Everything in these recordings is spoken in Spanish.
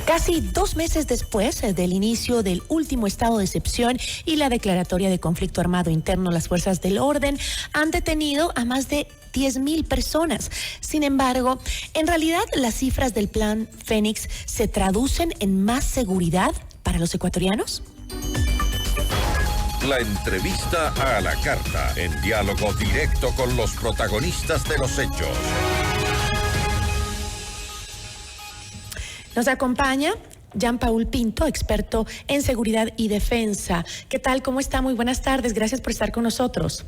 Casi 2 meses después del inicio del último estado de excepción y la declaratoria de conflicto armado interno, las fuerzas del orden han detenido a más de 10,000 personas. Sin embargo, en realidad las cifras del Plan Fénix se traducen en más seguridad para los ecuatorianos. La entrevista a la carta, en diálogo directo con los protagonistas de los hechos. Nos acompaña Jean-Paul Pinto, experto en seguridad y defensa. ¿Qué tal? ¿Cómo está? Muy buenas tardes. Gracias por estar con nosotros.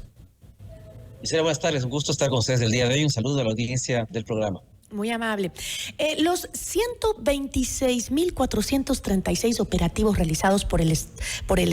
Gisela, buenas tardes. Un gusto estar con ustedes el día de hoy. Un saludo a la audiencia del programa. Muy amable. Los 126,436 operativos realizados por el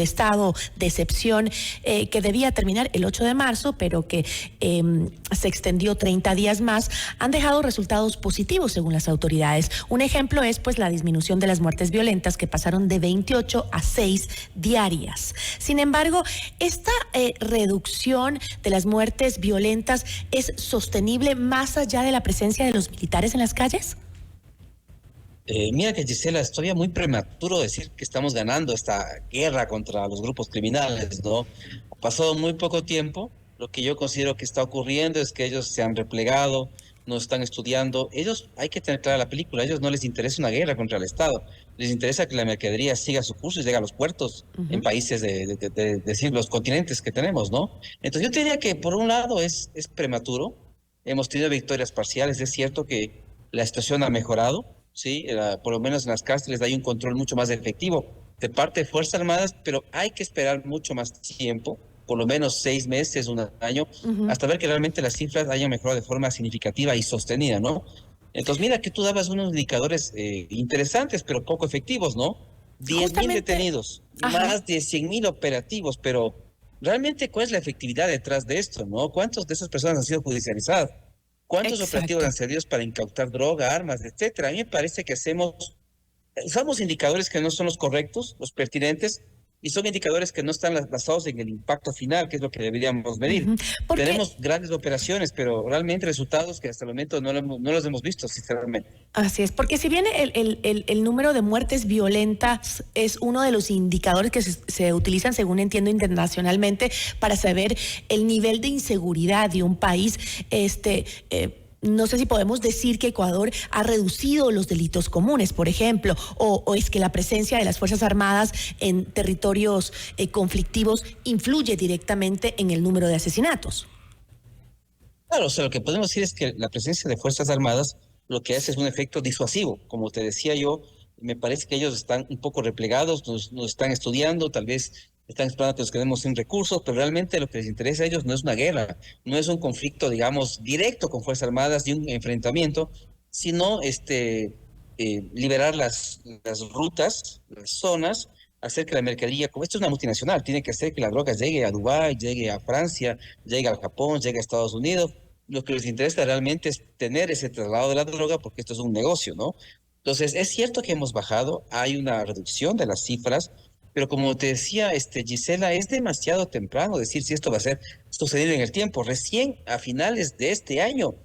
estado de excepción que debía terminar el 8 de marzo, pero que se extendió 30 días más, han dejado resultados positivos según las autoridades. Un ejemplo es pues la disminución de las muertes violentas, que pasaron de 28 a 6 diarias. Sin embargo, esta reducción de las muertes violentas es sostenible más allá de la presencia de los militares en las calles. Mira que, Gisela, es todavía muy prematuro decir que estamos ganando esta guerra contra los grupos criminales, ¿no? Ha pasado muy poco tiempo. Lo que yo considero que está ocurriendo es que ellos se han replegado, no están estudiando. Ellos, hay que tener clara la película, a ellos no les interesa una guerra contra el Estado. Les interesa que la mercadería siga su curso y llegue a los puertos en países de decir, los continentes que tenemos, ¿no? Entonces yo te diría que por un lado es prematuro. Hemos tenido victorias parciales. Es cierto que la situación ha mejorado, ¿sí? Por lo menos en las cárceles hay un control mucho más efectivo de parte de Fuerzas Armadas, pero hay que esperar mucho más tiempo, por lo menos 6 meses, un año, hasta ver que realmente las cifras hayan mejorado de forma significativa y sostenida, ¿no? Entonces, mira que tú dabas unos indicadores interesantes, pero poco efectivos, ¿no? 10,000 detenidos, más de 100,000 operativos, pero realmente, ¿cuál es la efectividad detrás de esto, no? ¿Cuántas de esas personas han sido judicializadas? ¿Cuántos operativos han servido para incautar droga, armas, etcétera? A mí me parece que usamos indicadores que no son los correctos, los pertinentes, y son indicadores que no están basados en el impacto final, que es lo que deberíamos medir. Tenemos grandes operaciones, pero realmente resultados que hasta el momento no los hemos visto, sinceramente. Así es, porque si bien el número de muertes violentas es uno de los indicadores que se utilizan, según entiendo, internacionalmente para saber el nivel de inseguridad de un país, no sé si podemos decir que Ecuador ha reducido los delitos comunes, por ejemplo, o es que la presencia de las Fuerzas Armadas en territorios conflictivos influye directamente en el número de asesinatos. Claro, o sea, lo que podemos decir es que la presencia de Fuerzas Armadas lo que hace es un efecto disuasivo. Como te decía yo, me parece que ellos están un poco replegados, nos están estudiando, tal vez están esperando que nos quedemos sin recursos, pero realmente lo que les interesa a ellos no es una guerra, no es un conflicto, digamos, directo con Fuerzas Armadas y un enfrentamiento, sino liberar las rutas, las zonas, hacer que la mercadería, como esto es una multinacional, tiene que hacer que la droga llegue a Dubái, llegue a Francia, llegue al Japón, llegue a Estados Unidos. Lo que les interesa realmente es tener ese traslado de la droga, porque esto es un negocio, ¿no? Entonces, es cierto que hemos bajado, hay una reducción de las cifras, pero como te decía, Gisela, es demasiado temprano decir si esto va a ser suceder en el tiempo. Recién a finales de este año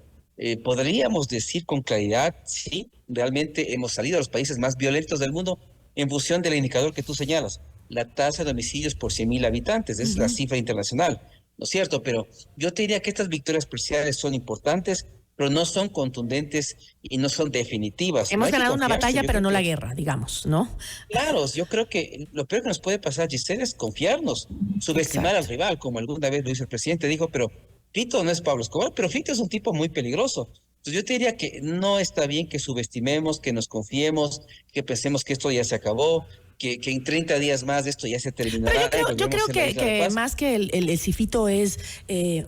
podríamos decir con claridad si realmente hemos salido a los países más violentos del mundo en función del indicador que tú señalas, la tasa de homicidios por 100,000 habitantes, es la cifra internacional, ¿no es cierto? Pero yo te diría que estas victorias parciales son importantes, pero no son contundentes y no son definitivas. Hemos ganado una batalla, pero no la guerra, digamos, ¿no? Claro, yo creo que lo peor que nos puede pasar, Gisela, es confiarnos, subestimar al rival, como alguna vez lo hizo el presidente, dijo, pero Fito no es Pablo Escobar, pero Fito es un tipo muy peligroso. Entonces yo te diría que no está bien que subestimemos, que nos confiemos, que pensemos que esto ya se acabó, que en 30 días más esto ya se terminará. Pero yo creo que más que si Fito es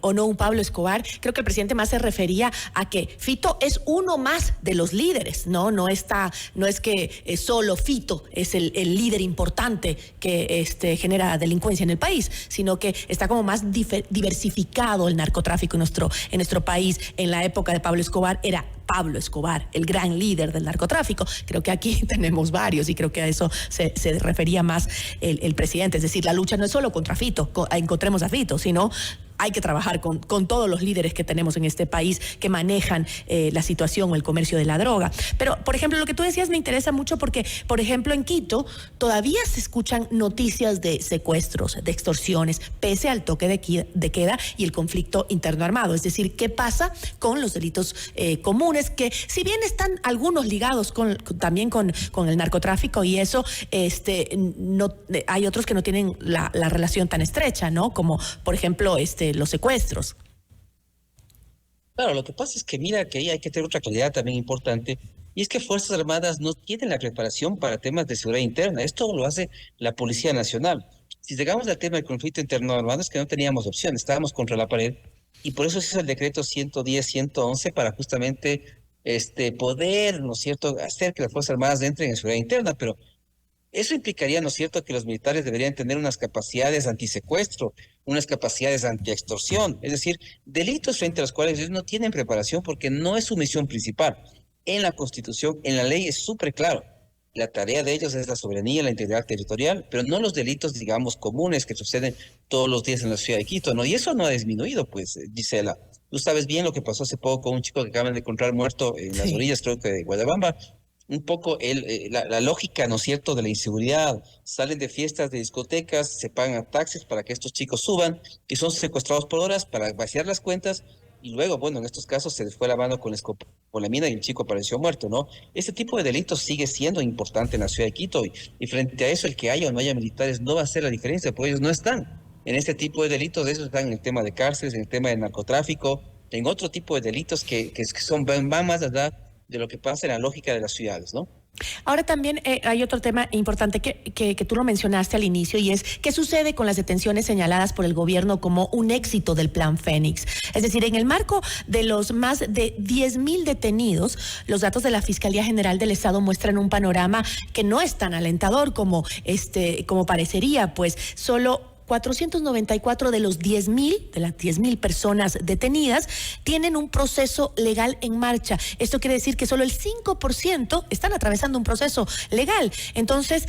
o no un Pablo Escobar, creo que el presidente más se refería a que Fito es uno más de los líderes, no es que solo Fito es el líder importante que genera delincuencia en el país, sino que está como más diversificado el narcotráfico en nuestro país. En la época de Pablo Escobar era Pablo Escobar, el gran líder del narcotráfico. Creo que aquí tenemos varios y creo que a eso se refería más el presidente. Es decir, la lucha no es solo contra Fito, encontremos a Fito, sino hay que trabajar con todos los líderes que tenemos en este país que manejan la situación o el comercio de la droga. Pero, por ejemplo, lo que tú decías me interesa mucho porque, por ejemplo, en Quito todavía se escuchan noticias de secuestros, de extorsiones, pese al toque de queda y el conflicto interno armado. Es decir, ¿qué pasa con los delitos comunes que, si bien están algunos ligados también con el narcotráfico y eso, no, hay otros que no tienen la relación tan estrecha, ¿no? Como, por ejemplo, los secuestros. Claro, lo que pasa es que mira que ahí hay que tener otra claridad también importante, y es que Fuerzas Armadas no tienen la preparación para temas de seguridad interna. Esto lo hace la Policía Nacional. Si llegamos al tema del conflicto interno armado, es que no teníamos opción, estábamos contra la pared, y por eso se hizo el decreto 110-111 para justamente poder, ¿no es cierto?, hacer que las Fuerzas Armadas entren en seguridad interna, pero eso implicaría, ¿no es cierto?, que los militares deberían tener unas capacidades antisecuestro, unas capacidades antiextorsión, es decir, delitos frente a los cuales ellos no tienen preparación porque no es su misión principal. En la Constitución, en la ley es súper claro. La tarea de ellos es la soberanía, la integridad territorial, pero no los delitos, digamos, comunes que suceden todos los días en la ciudad de Quito, ¿no? Y eso no ha disminuido, pues, Gisela. Tú sabes bien lo que pasó hace poco con un chico que acaban de encontrar muerto en las orillas, creo que de Guayabamba. Un poco la lógica, ¿no es cierto?, de la inseguridad. Salen de fiestas, de discotecas, se pagan taxis para que estos chicos suban y son secuestrados por horas para vaciar las cuentas y luego, bueno, en estos casos se les fue la mano con la mina y el chico apareció muerto, ¿no? Este tipo de delitos sigue siendo importante en la ciudad de Quito y frente a eso el que haya o no haya militares no va a hacer la diferencia, porque ellos no están en este tipo de delitos. Ellos están en el tema de cárceles, en el tema del narcotráfico, en otro tipo de delitos que van más allá de lo que pasa en la lógica de las ciudades, ¿no? Ahora también hay otro tema importante que tú lo mencionaste al inicio y es qué sucede con las detenciones señaladas por el gobierno como un éxito del Plan Fénix. Es decir, en el marco de los más de 10.000 detenidos, los datos de la Fiscalía General del Estado muestran un panorama que no es tan alentador como parecería, pues solo 494 de las 10.000 personas detenidas tienen un proceso legal en marcha. Esto quiere decir que solo el 5% están atravesando un proceso legal. Entonces,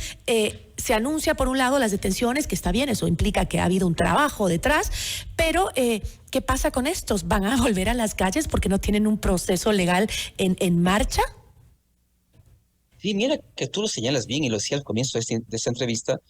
se anuncia por un lado las detenciones, que está bien, eso implica que ha habido un trabajo detrás, pero ¿qué pasa con estos? ¿Van a volver a las calles porque no tienen un proceso legal en marcha? Sí, mira que tú lo señalas bien y lo decía al comienzo de esta entrevista.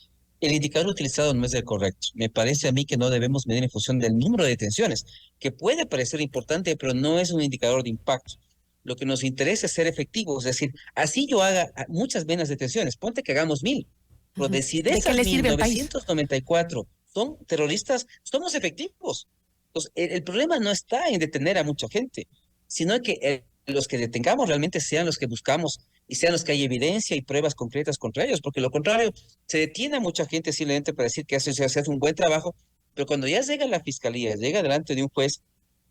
El indicador utilizado no es el correcto. Me parece a mí que no debemos medir en función del número de detenciones, que puede parecer importante, pero no es un indicador de impacto. Lo que nos interesa es ser efectivos, es decir, así yo haga muchas menos detenciones, ponte que hagamos 1.000, pero de si de esas 1.994 son terroristas, somos efectivos. Entonces, el problema no está en detener a mucha gente, sino que los que detengamos realmente sean los que buscamos y sean los que hay evidencia y pruebas concretas contra ellos, porque lo contrario, se detiene a mucha gente simplemente para decir que se hace un buen trabajo, pero cuando ya llega la fiscalía, llega delante de un juez,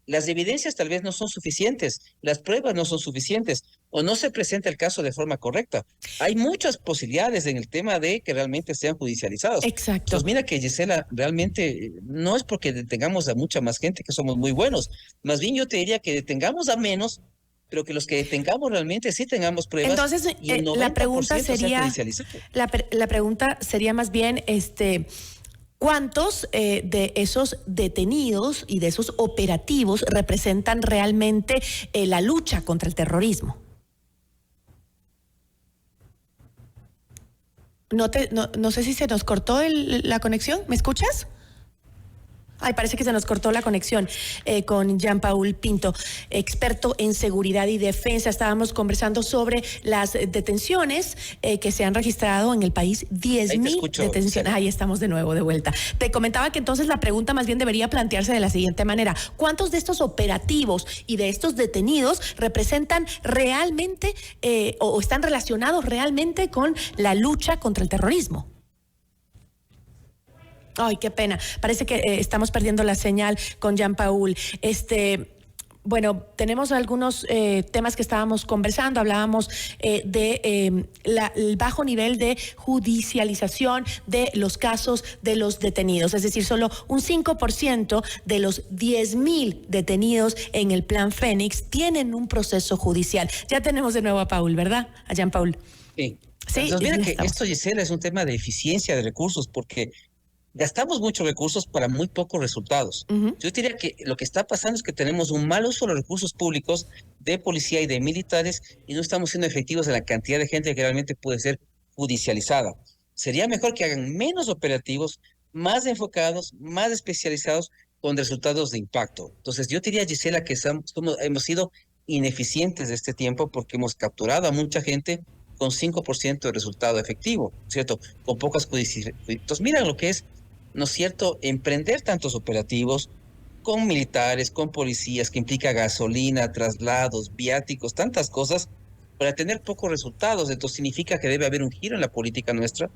las evidencias tal vez no son suficientes, las pruebas no son suficientes, o no se presenta el caso de forma correcta. Hay muchas posibilidades en el tema de que realmente sean judicializados. Exacto. Entonces mira que, Gisela, realmente no es porque detengamos a mucha más gente que somos muy buenos, más bien yo te diría que detengamos a menos, pero que los que tengamos realmente sí tengamos pruebas. Entonces, la pregunta sería, la pregunta sería más bien, ¿cuántos de esos detenidos y de esos operativos representan realmente la lucha contra el terrorismo? No sé si se nos cortó la conexión. ¿Me escuchas? Ay, parece que se nos cortó la conexión con Jean-Paul Pinto, experto en seguridad y defensa. Estábamos conversando sobre las detenciones que se han registrado en el país, 10.000 detenciones. Ahí estamos de nuevo, de vuelta. Te comentaba que entonces la pregunta más bien debería plantearse de la siguiente manera. ¿Cuántos de estos operativos y de estos detenidos representan realmente o están relacionados realmente con la lucha contra el terrorismo? Ay, qué pena. Parece que estamos perdiendo la señal con Jean-Paul. Bueno, tenemos algunos temas que estábamos conversando. Hablábamos de el bajo nivel de judicialización de los casos de los detenidos. Es decir, solo un 5% de los 10.000 detenidos en el Plan Fénix tienen un proceso judicial. Ya tenemos de nuevo a Paul, ¿verdad? A Jean-Paul. Sí. Sí. Entonces, mira que esto, Gisela, es un tema de eficiencia de recursos, porque gastamos muchos recursos para muy pocos resultados. Ujú. Yo diría que lo que está pasando es que tenemos un mal uso de los recursos públicos de policía y de militares y no estamos siendo efectivos en la cantidad de gente que realmente puede ser judicializada. Sería mejor que hagan menos operativos, más enfocados, más especializados, con resultados de impacto. Entonces, yo diría, Gisela, que hemos sido ineficientes de este tiempo porque hemos capturado a mucha gente con 5% de resultado efectivo, ¿cierto? Con pocas judicializaciones. Entonces, mira lo que es, ¿no es cierto?, emprender tantos operativos con militares, con policías, que implica gasolina, traslados, viáticos, tantas cosas, para tener pocos resultados. Entonces, significa que debe haber un giro en la política nuestra,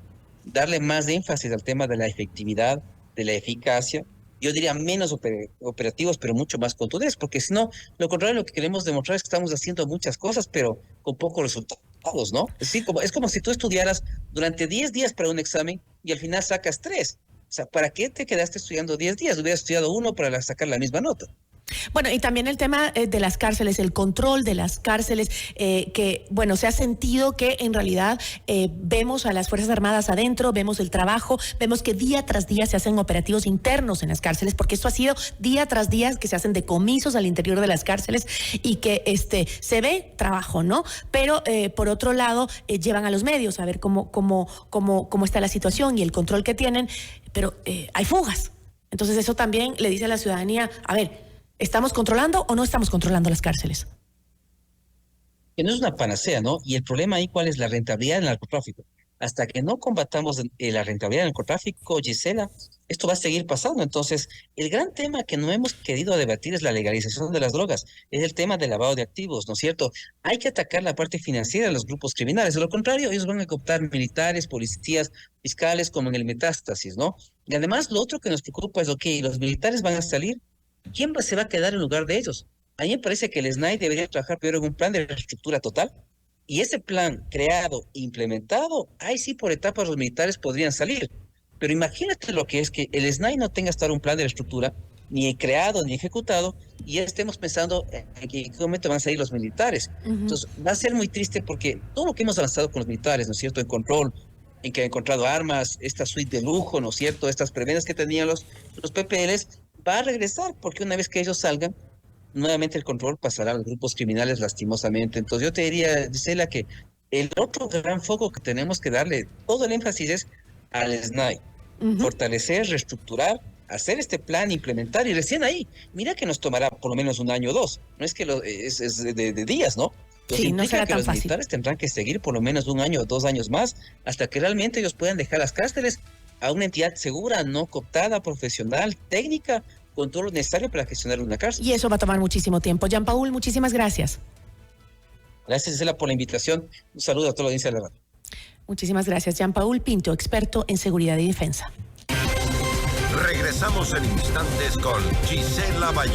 darle más énfasis al tema de la efectividad, de la eficacia. Yo diría menos operativos, pero mucho más contundentes, porque si no, lo contrario, lo que queremos demostrar es que estamos haciendo muchas cosas, pero con pocos resultados, ¿no? Es decir, es como si tú estudiaras durante 10 días para un examen y al final sacas 3. O sea, ¿para qué te quedaste estudiando 10 días? Hubieras estudiado 1 para sacar la misma nota. Bueno, y también el tema de las cárceles, el control de las cárceles, que, bueno, se ha sentido que en realidad vemos a las Fuerzas Armadas adentro, vemos el trabajo, vemos que día tras día se hacen operativos internos en las cárceles, porque esto ha sido día tras día que se hacen decomisos al interior de las cárceles y que se ve trabajo, ¿no? Pero por otro lado, llevan a los medios a ver cómo está la situación y el control que tienen, pero hay fugas. Entonces eso también le dice a la ciudadanía, a ver, ¿estamos controlando o no estamos controlando las cárceles? Que no es una panacea, ¿no? Y el problema ahí, ¿cuál es la rentabilidad del narcotráfico? Hasta que no combatamos la rentabilidad del narcotráfico, Gisela, esto va a seguir pasando. Entonces, el gran tema que no hemos querido debatir es la legalización de las drogas, es el tema del lavado de activos, ¿no es cierto? Hay que atacar la parte financiera de los grupos criminales. De lo contrario, ellos van a cooptar militares, policías, fiscales, como en el Metástasis, ¿no? Y además, lo otro que nos preocupa es, ok, los militares van a salir. ¿Quién se va a quedar en lugar de ellos? A mí me parece que el SNAI debería trabajar primero en un plan de reestructura total y ese plan creado e implementado, ahí sí por etapas los militares podrían salir. Pero imagínate lo que es que el SNAI no tenga hasta ahora un plan de reestructura, ni creado ni ejecutado, y ya estemos pensando en qué momento van a salir los militares. Entonces va a ser muy triste porque todo lo que hemos avanzado con los militares, ¿no es cierto?, en control, en que han encontrado armas, esta suite de lujo, ¿no es cierto?, estas prebendas que tenían los PPLs, va a regresar, porque una vez que ellos salgan, nuevamente el control pasará a los grupos criminales lastimosamente. Entonces yo te diría, Gisela, que el otro gran foco que tenemos que darle todo el énfasis es al SNAI. Fortalecer, reestructurar, hacer este plan, implementar, y recién ahí, mira que nos tomará por lo menos 1 año o 2. No es que es de días, ¿no? Entonces Sí, no será que tan los fácil. militares tendrán que seguir por lo menos 1 año o 2 años más hasta que realmente ellos puedan dejar las cárceles a una entidad segura, no cooptada, profesional, técnica, con todo lo necesario para gestionar una cárcel. Y eso va a tomar muchísimo tiempo. Jean-Paul, muchísimas gracias. Gracias, Gisela, por la invitación. Un saludo a toda la audiencia de la radio. Muchísimas gracias. Jean-Paul Pinto, experto en seguridad y defensa. Regresamos en instantes con Gisela Bayón.